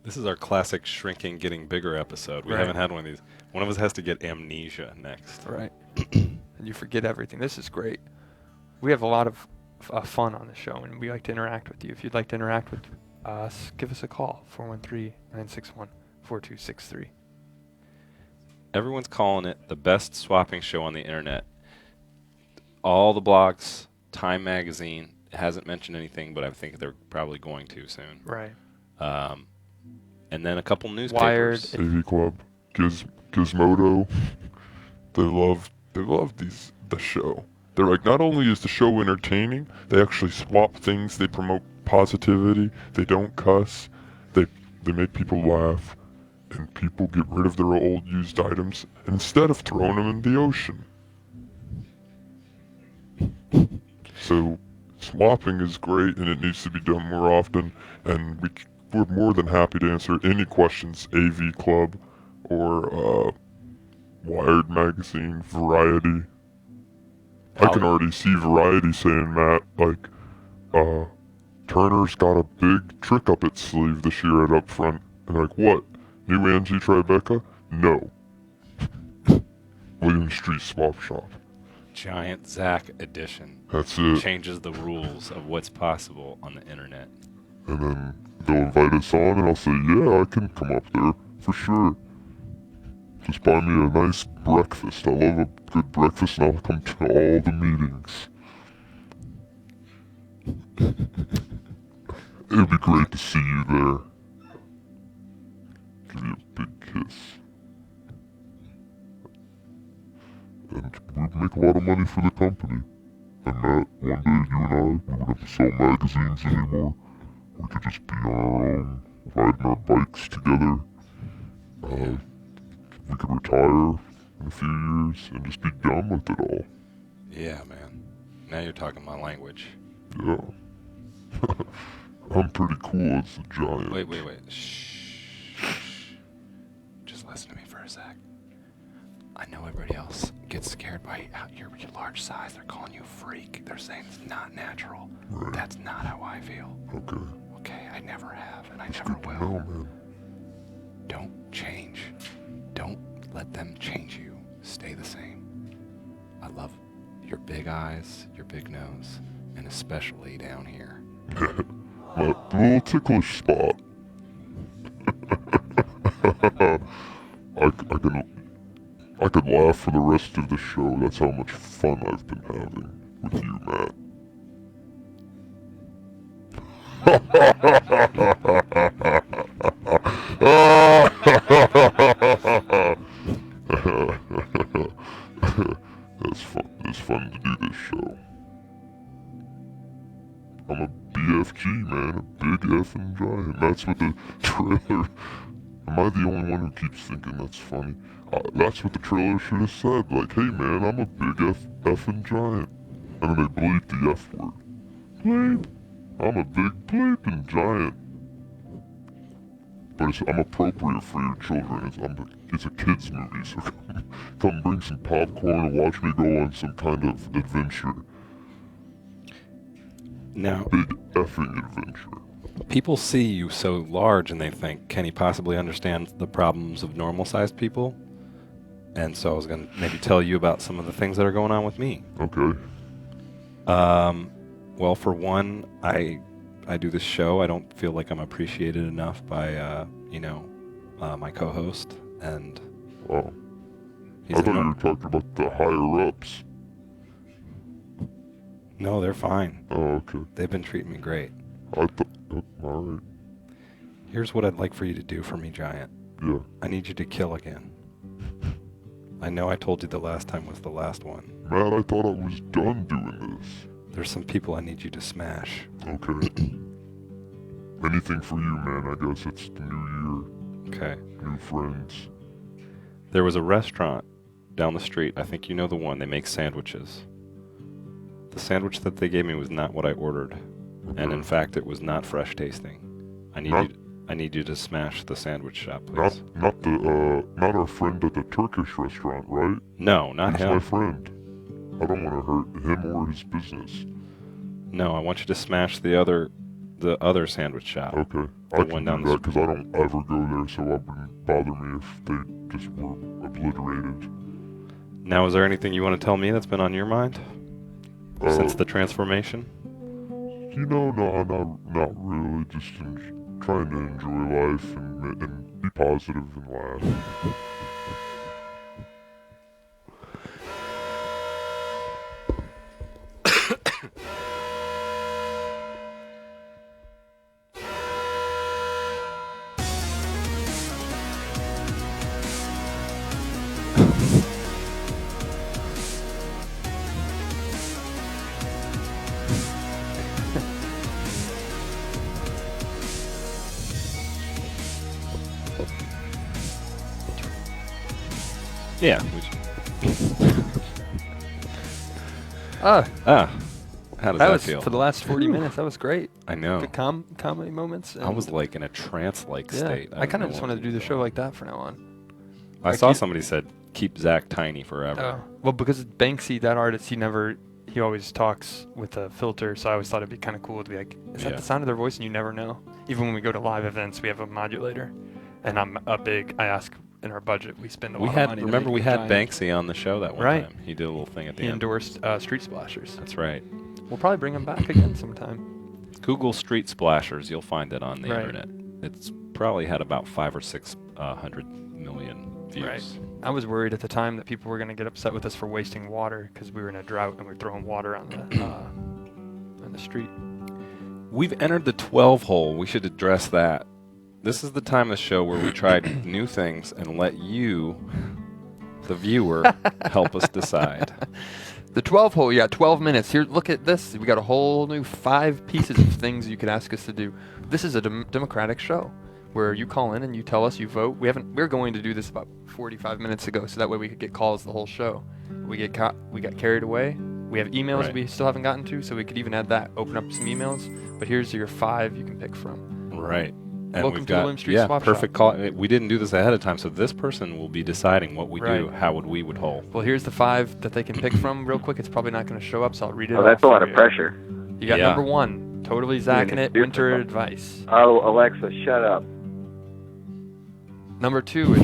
This is our classic shrinking, getting bigger episode. We Right. haven't had one of these. One of us has to get amnesia next. Right. And you forget everything. This is great. We have a lot of fun on the show, and we like to interact with you. If you'd like to interact with us, give us a call, 413-961-4263. Everyone's calling it the best swapping show on the internet. All the blogs, Time Magazine hasn't mentioned anything, but I think they're probably going to soon. Right. And then a couple newspapers. Wired. AV Club, Gizmodo, they love the show. They're like, not only is the show entertaining, they actually swap things, they promote positivity, they don't cuss, they make people laugh, and people get rid of their old used items instead of throwing them in the ocean. So swapping is great, and it needs to be done more often, and we're more than happy to answer any questions, AV Club or Wired Magazine, Variety. I can already see Variety saying, Matt, like, Turner's got a big trick up its sleeve this year at Upfront. And like, what? New Angie Tribeca? No. William Street Swap Shop. Giant Zach edition. That's it. Changes the rules of what's possible on the internet. And then they'll invite us on, and I'll say, yeah, I can come up there, for sure. Just buy me a nice breakfast. I love a good breakfast, and I'll come to all the meetings. It'd be great to see you there. Give you a big kiss. And we'd make a lot of money for the company. And Matt, one day you and I, we wouldn't have to sell magazines anymore. We could just be on our own, riding our bikes together. We could retire in a few years and just be done with it all. Yeah, man. Now you're talking my language. Yeah. I'm pretty cool as a giant. Wait. Shh. Just listen to me for a sec. I know everybody else gets scared by your large size. They're calling you a freak. They're saying it's not natural. Right. That's not how I feel. Okay, I never have, and I never will. No, man. Don't change. Don't let them change you. Stay the same. I love your big eyes, your big nose, and especially down here. My little ticklish spot. I could laugh for the rest of the show. That's how much fun I've been having with you, Matt. It's fun to do this show. I'm a BFG, man, a big effing giant. That's what the trailer... Am I the only one who keeps thinking that's funny? That's what the trailer should have said. Like, hey man, I'm a big effing giant. And then they bleep the F word. Bleep. I'm a big bleeping giant. But I'm appropriate for your children. It's a kid's movie, so come bring some popcorn and watch me go on some kind of adventure. Now, Big effing adventure. People see you so large and they think, can he possibly understand the problems of normal-sized people? And so I was going to maybe tell you about some of the things that are going on with me. Okay. Well, for one, I do this show. I don't feel like I'm appreciated enough by, my co-host. And Oh. he's I thought you were talking about the higher-ups. No, they're fine. Oh, okay. They've been treating me great. All right. Here's what I'd like for you to do for me, Giant. Yeah. I need you to kill again. I know I told you the last time was the last one. Man, I thought I was done doing this. There's some people I need you to smash. Okay. Anything for you, man. I guess it's the new Okay. year. New friends. There was a restaurant down the street. I think you know the one. They make sandwiches. The sandwich that they gave me was not what I ordered. And in fact, it was not fresh tasting. I need you to smash the sandwich shop, please. Not our friend at the Turkish restaurant, right? No, not He's him. my friend. I don't want to hurt him or his business. No, I want you to smash the other sandwich shop. Okay. The I one can down do the that because I don't ever go there, so it wouldn't bother me if they just were obliterated. Now, is there anything you want to tell me that's been on your mind since the transformation? No, not really. Just trying to enjoy life and be positive and laugh. Yeah. Ah, How does that that was feel? for the last 40 minutes. That was great. I know. Good comedy moments. I was like in a trance-like yeah. state. I kind don't of just know wanted what to do the show like that from now on. I Like saw you- somebody said, keep Zach tiny forever. Oh, well, because Banksy, that artist, he always talks with a filter, so I always thought it'd be kind of cool to be like, is that Yeah. the sound of their voice? And you never know. Even when we go to live events, we have a modulator, and I ask in our budget, we spend a lot of money. Remember we had Banksy. Banksy on the show that one Right. time. He did a little thing at the He end. endorsed Street Splashers. That's right. We'll probably bring him back again sometime. Google Street Splashers. You'll find it on the Right. internet. It's probably had about 500 or 600 million views. Right. I was worried at the time that people were going to get upset with us for wasting water because we were in a drought and we were throwing water on the street. We've entered the 12 hole. We should address that. This is the time of the show where we tried new things and let you, the viewer, help us decide. The 12 hole, yeah, 12 minutes. Here, look at this. We got a whole new 5 pieces of things you could ask us to do. This is a democratic show where you call in and you tell us, you vote. We're going to do this about 45 minutes ago, so that way we could get calls the whole show. We got carried away. We have emails Right. we still haven't gotten to, so we could even add that. Open up some emails. But here's your 5 you can pick from. Right. And Welcome we've to the got, William Street yeah, Swap perfect Shop. call. We didn't do this ahead of time, so this person will be deciding what we do, Right. how we would hold. Well, here's the 5 that they can pick from real quick. It's probably not going to show up, so I'll read it Oh, that's off a lot for of you. pressure. You got Yeah. number 1, totally Zach in it, You're winter different. advice. Oh, Alexa, shut up. Number 2,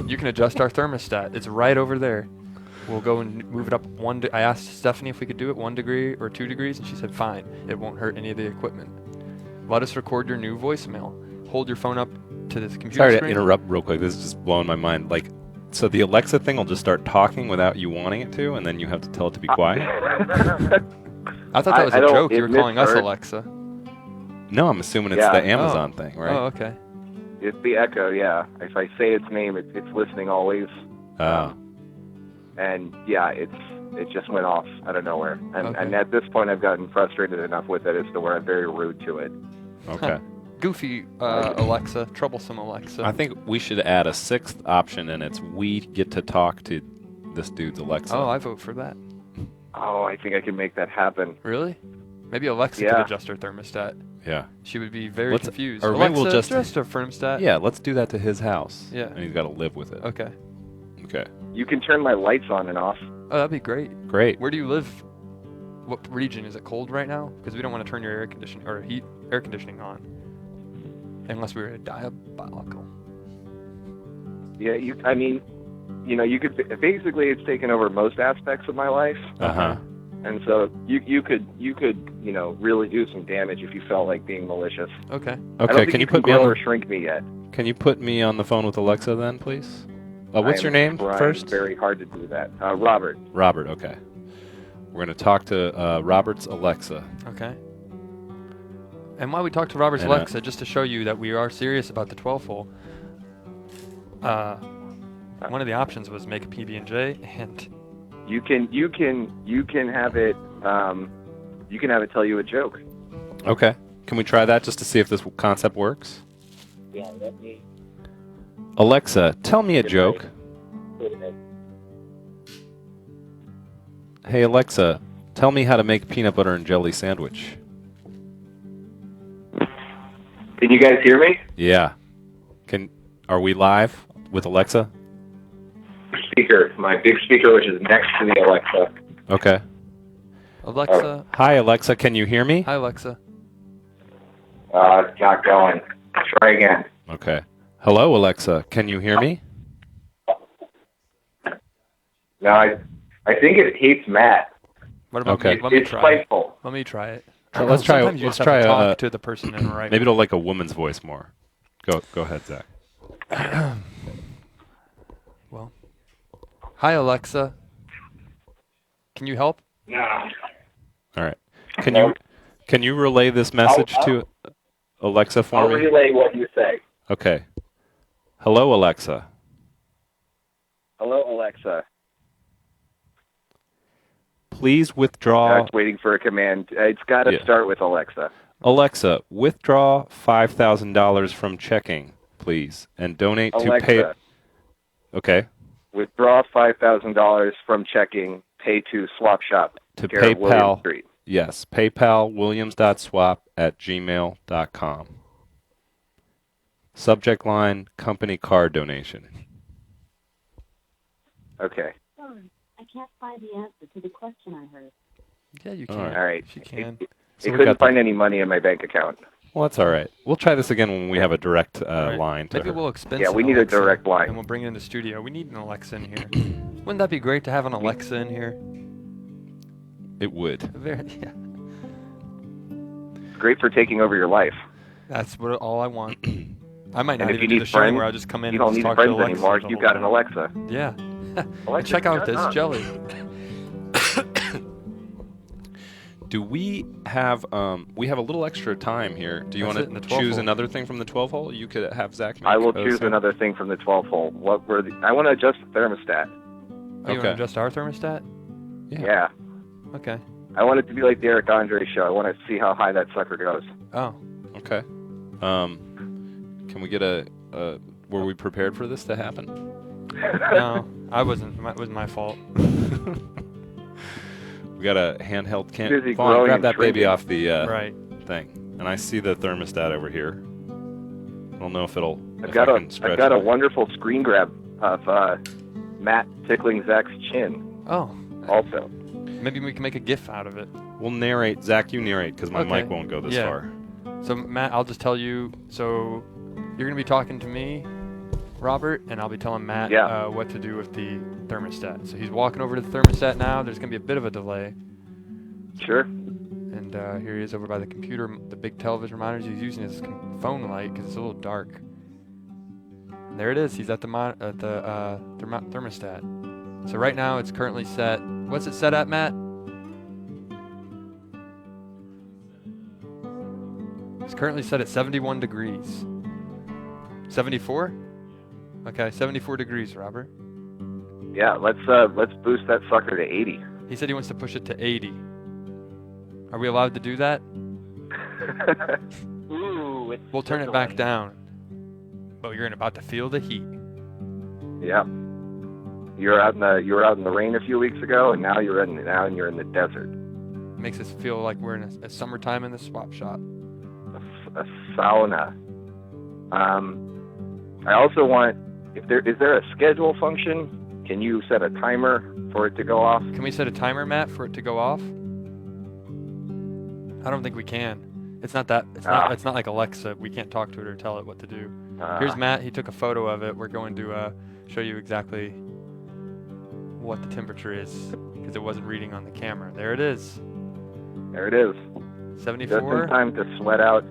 you can adjust our thermostat. It's right over there. We'll go and move it up I asked Stephanie if we could do it 1 degree or 2 degrees, and she said fine. It won't hurt any of the equipment. Let us record your new voicemail. Hold your phone up to this computer Sorry to screen. interrupt real quick. This is just blowing my mind. Like, so the Alexa thing will just start talking without you wanting it to, and then you have to tell it to be quiet? I thought that was I a don't- joke. You it were calling us misheard. Alexa. No, I'm assuming it's Yeah. the Amazon thing, right? Oh, okay. It's the Echo, yeah. If I say its name, it's listening always. And yeah, it just went off out of nowhere. And, Okay. and at this point, I've gotten frustrated enough with it as to where I'm very rude to it. Okay. Goofy Alexa, troublesome Alexa. I think we should add a 6th option, and it's we get to talk to this dude's Alexa. Oh, I vote for that. Oh, I think I can make that happen. Really? Maybe Alexa Yeah. could adjust her thermostat. Yeah. She would be very Let's- confused. or maybe Alexa, we'll just- adjust her thermostat. Yeah, let's do that to his house. Yeah. And he's got to live with it. Okay. Okay. You can turn my lights on and off. Oh, that'd be great. Great. Where do you live? What region? Is it cold right now? Because we don't want to turn your air conditioning on. Unless we were diabolical. Yeah, you could basically, it's taken over most aspects of my life. Uh-huh. And so you could really do some damage if you felt like being malicious. Okay. I don't Okay, think can you can put me grow on or the, shrink me yet. can you put me on the phone with Alexa then, please? What's your name trying first? very hard to do that. Robert. Robert, okay. We're going to talk to Robert's Alexa. Okay. And while we talk to Robert's And, Alexa, just to show you that we are serious about the 12-hole, one of the options was make a PB&J, and You can have it tell you a joke. Okay. Can we try that just to see if this concept works? Yeah, let me. Alexa, tell me a joke. Hey Alexa, tell me how to make peanut butter and jelly sandwich. Can you guys hear me? Yeah. Are we live with Alexa? Speaker, my big speaker, which is next to the Alexa. Okay. Alexa. Hi Alexa, can you hear me? Hi, Alexa. It's not going. Try again. Okay. Hello Alexa, can you hear me? No, I think it hates Matt. What about Okay. me? Let me It's try it. spiteful. Let me try it. Let's try. Sometimes you Let's just have try. to talk to the person in the right. Maybe it'll like a woman's voice more. Go ahead, Zach. Well, hi Alexa. Can you help? No. All right. Can you relay this message to Alexa for I'll me? relay what you say. Okay. Hello, Alexa. Hello, Alexa. Please withdraw. That's waiting for a command. It's got to Yeah. start with Alexa. Alexa, withdraw $5,000 from checking, please, and donate Alexa, to pay. Okay. withdraw $5,000 from checking. Pay to Swap Shop. To care of William PayPal. Street. Yes. PayPal williams.swap@gmail.com. Subject line: company car donation. Okay. Sorry, I can't find the answer to the question I heard. Yeah, you All can. right. All right. She can. So It we couldn't got the- find any money in my bank account. Well, that's all right. We'll try this again when we have a direct Right. line to Maybe her. we'll expense Yeah, we an need a Alexa, direct line. and we'll bring it in the studio. We need an Alexa in here. Wouldn't that be great to have an Alexa in here? It would. Yeah. It's great for taking over your life. That's all I want. I might not And if even you do need the show friends, where I just come in You and don't just need talk to friends Alexa anymore. the You've whole got an time. Alexa. Yeah. Alexa, Check out shut this up. jelly. Do we have we have a little extra time here? Do you That's want it in the to 12 choose hole. another thing from the 12 hole? You could have Zach make I will a choose sound. another thing from the 12 hole. I want to adjust the thermostat. Oh, you want Okay. to adjust our thermostat? Yeah. Okay. I want it to be like the Eric Andre show. I want to see how high that sucker goes. Oh. Okay. Can we get were we prepared for this to happen? No, I wasn't. It was my fault. We got a handheld can. Busy Vaughn, growing grab and that baby shrinking. off the Right. thing. And I see the thermostat over here. I don't know if it'll. I've if got I a can stretch I've got a it. wonderful screen grab of Matt tickling Zach's chin. Oh. Also, Maybe we can make a GIF out of it. We'll narrate. Zach, you narrate because my Okay. mic won't go this Yeah. far. So Matt, I'll just tell you. So you're gonna be talking to me, Robert, and I'll be telling Matt Yeah. what to do with the thermostat. So he's walking over to the thermostat now. There's gonna be a bit of a delay, sure. and here he is over by the computer, the big television monitors. He's using his phone light because it's a little dark. And there it is. He's at the thermostat. So right now it's currently set. What's it set at, Matt? It's currently set at 71 degrees. 74? Okay, 74 degrees, Robert. Yeah, let's boost that sucker to 80. He said he wants to push it to 80. Are we allowed to do that? Ooh, We'll turn it back down. But you're about to feel the heat. Yeah. You were out in the rain a few weeks ago, and now you're in the desert. Makes us feel like we're in a summertime in the swap shop. A sauna. I also want, is there a schedule function? Can you set a timer for it to go off? Can we set a timer, Matt, for it to go off? I don't think we can. It's not that. It's not. It's not like Alexa. We can't talk to it or tell it what to do. Here's Matt. He took a photo of it. We're going to show you exactly what the temperature is because it wasn't reading on the camera. There it is. There it is. 74. Just in time to sweat out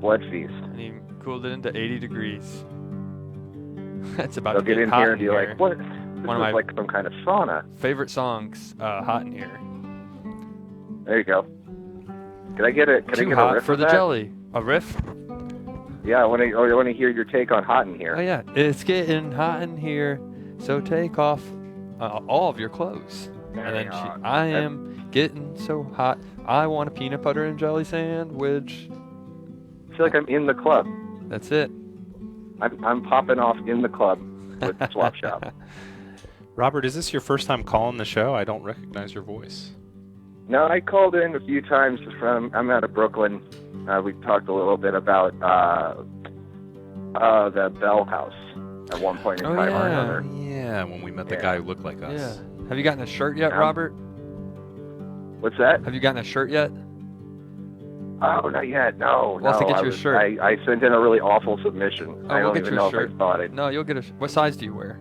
Blood Feast. And he cooled it into 80 degrees. It's about They'll to get in hot here and be like, what? This One of is my like some kind of sauna. favorite songs, Hot in Here. There you go. Can I get a Too a hot riff for of the that? jelly. A riff? Yeah, I want to hear your take on Hot in Here. Oh yeah, it's getting hot in here, so take off all of your clothes. And then I am getting so hot, I want a peanut butter and jelly sandwich. I feel like I'm in the club. That's it. I'm popping off in the club with Swap Shop. Robert, is this your first time calling the show? I don't recognize your voice. No, I called in a few times I'm out of Brooklyn. We talked a little bit about the Bell House at one point in Oh, time or yeah. another. Yeah, when we met the guy who looked like us. Yeah. Have you gotten a shirt yet, Yeah. Robert? What's that? Have you gotten a shirt yet? Oh, not yet. No, We'll have to no. get you a shirt. I sent in a really awful submission. Oh, I we'll don't get even you a know shirt. if I thought it. No, you'll get a. What size do you wear?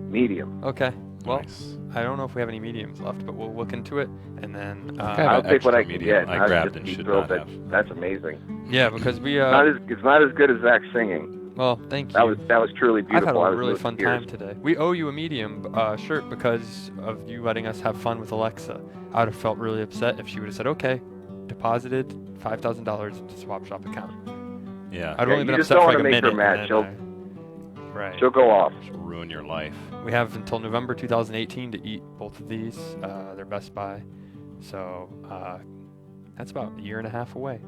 Medium. Okay. Well, Nice. I don't know if we have any mediums left, but we'll look into it. And then, Okay. I'll take what extra I can medium. get. I I'd grabbed just and be should thrilled not that- have. That's amazing. yeah, because we. It's not as good as Zach singing. Well, thank you. That was truly I've beautiful. had I a was really moved to fun tears. time today. We owe you a medium shirt because of you letting us have fun with Alexa. I would have felt really upset if she would have said, okay, deposited $5,000 into Swap Shop account. Yeah. I'd Yeah, only you been just upset don't for like wanna a make her minute. mad. and She'll- then right. She'll go off. She'll ruin your life. We have until November 2018 to eat both of these. They're Best Buy. So that's about a year and a half away.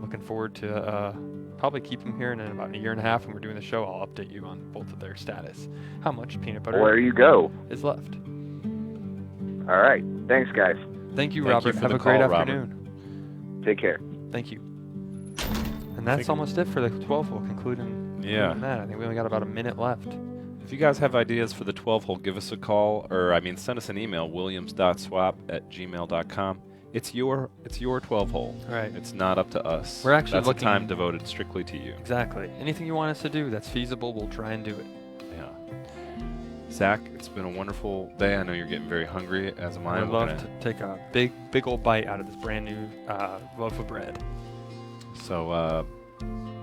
Looking forward to probably keep them here, and in about a year and a half when we're doing the show, I'll update you on both of their status. How much peanut butter Well, there you go. is left. All right. Thanks, guys. Thank you, Thank Robert. you for Have the a great call, Robert. afternoon. Take care. Thank you. And that's think- almost it for the 12 hole, concluding Yeah. that. I think we only got about a minute left. If you guys have ideas for the 12 hole, give us a call, or send us an email, williams.swap@gmail.com. It's your 12 hole. Right. It's not up to us. We're actually That's looking- a time devoted strictly to you. Exactly. Anything you want us to do that's feasible, we'll try and do it. Yeah. Zach, it's been a wonderful day. I know you're getting very hungry, as am I. I'd love to take a big old bite out of this brand new loaf of bread. So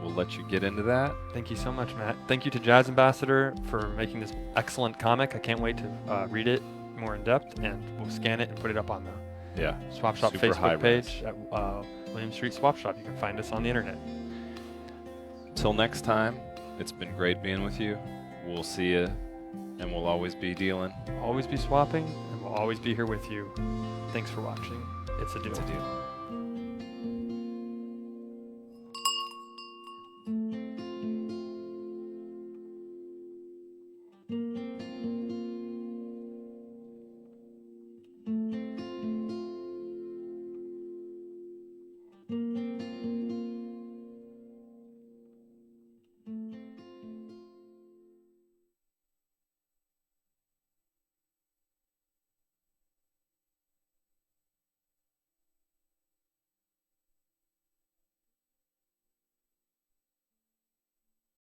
we'll let you get into that. Thank you so much, Matt. Thank you to Jazz Ambassador for making this excellent comic. I can't wait to read it more in depth, and we'll scan it and put it up on the Yeah. Swap Shop Super high Facebook res. page at William Street Swap Shop. You can find us on the internet. Till next time, it's been great being with you. We'll see you, and we'll always be dealing. Always be swapping, and we'll always be here with you. Thanks for watching. It's a deal. It's a deal.